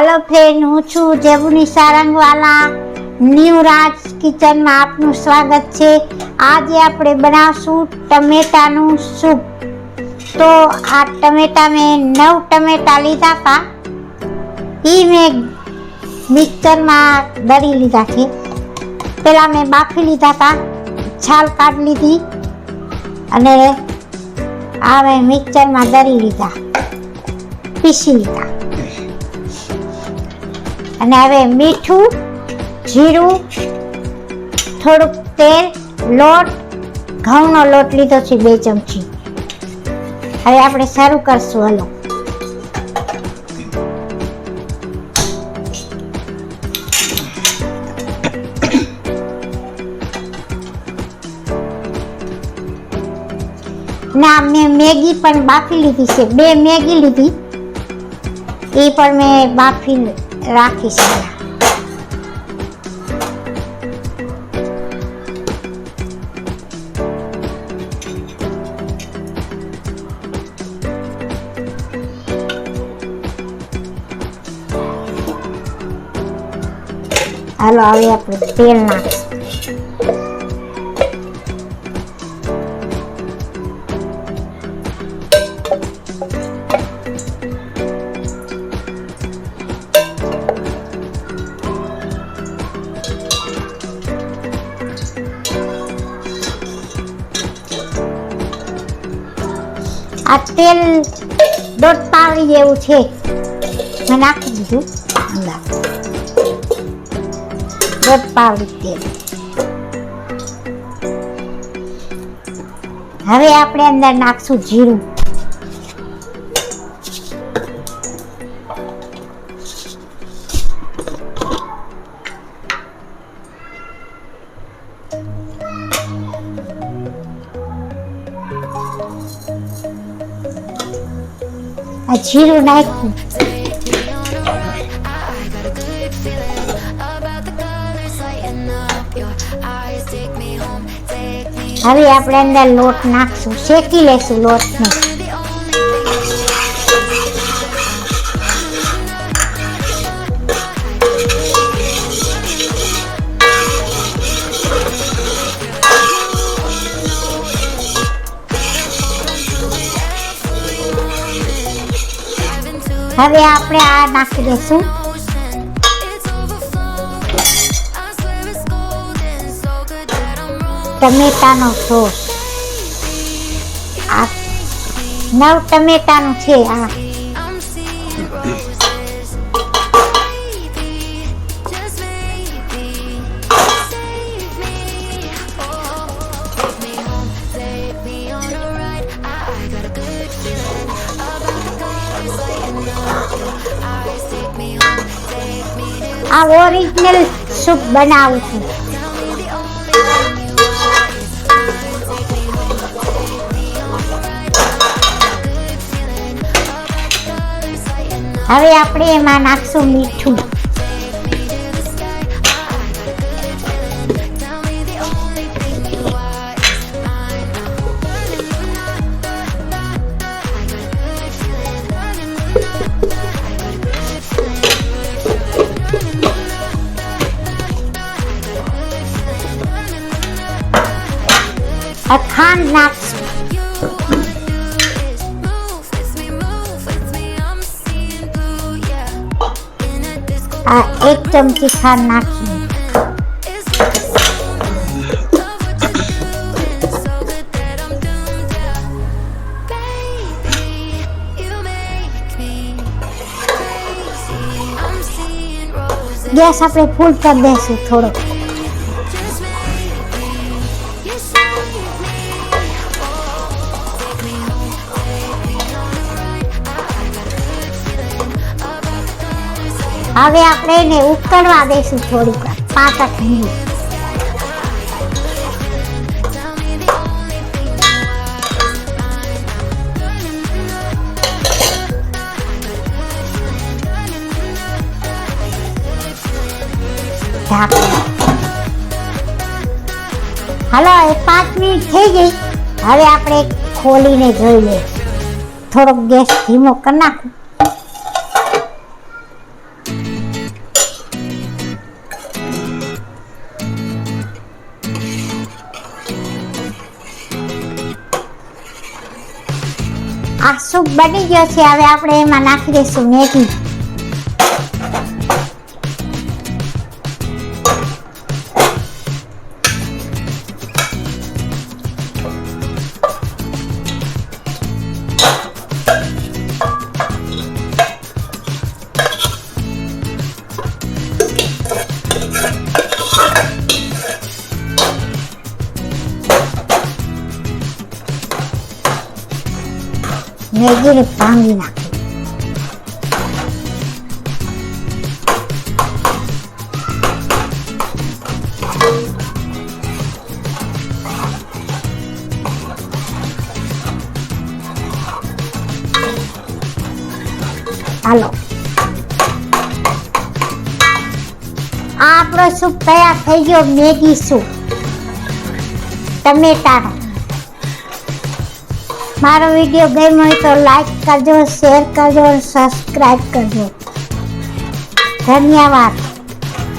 Hello friend, हूँ छू जेबुनी सारंगवाला new राज kitchen में आपनु स्वागत है। आज આપણે બનાવશું ટમેટાનું સૂપ। तो आ टमेटा में 9 टमेटा लीधा था, ई में मिक्सर में दरी लीधा थे। पहला मैं बाफी लीधा था, छाल काट लीधी अने आ मैं मिक्सर में दरी लीधा, पीसी लीधा। અને હવે મીઠું, જીરું, થોડુંક તેલ, લોટ, ઘઉંનો લોટ લીધો છે 2 ચમચી। હવે આપણે શરૂ કરશું। હલો, ના મેં મેગી પણ બાફી લીધી છે, 2 મેગી લીધી, એ પણ મેં બાફી રાખી છે। હાલો હવે આપણે તેલ નાખીશું। આ તેલ 1.5 પાવડી જેવું છે, મેં નાખી દીધું અંદર 1.5 પાવડી તેલ। હવે આપણે અંદર નાખશું જીરું, જીરું નાખ્યું। હવે આપણે અંદર લોટ નાખશું, શેકી લેશું લોટને। હવે આપણે આ નાખી દઈશું ટમેટાનો સોસ। આ 9 ટમેટાનું છે। આ આ ઓરિજિનલ સૂપ બનાવું છું। હવે આપણે એમાં નાખશું મીઠું, ખાંડ નાખશું, આ 1 ચમચી ખાંડ નાખી। ગેસ આપણે ફૂલ કરી દઈશું થોડો। હવે આપણે એને ઉકળવા દઈશું થોડીક 5-8 મિનિટ। હાલો, 5 મિનિટ થઈ ગઈ। હવે આપણે ખોલીને જોઈ લઈએ। થોડોક ગેસ ધીમો કરી નાખું। સૂપ બની ગયો છે. હવે આપણે એમાં નાખી દઈશું મેગી. મેગીને ભાંગી નાખી. હાલો, આ આપણો સૂપ તૈયાર થઈ ગયો. મેગી સૂપ ટમેટાનો. મારો વિડીયો ગમ્યો હોય તો લાઈક કરજો, શેર કરજો, સબસ્ક્રાઈબ કરજો. ધન્યવાદ.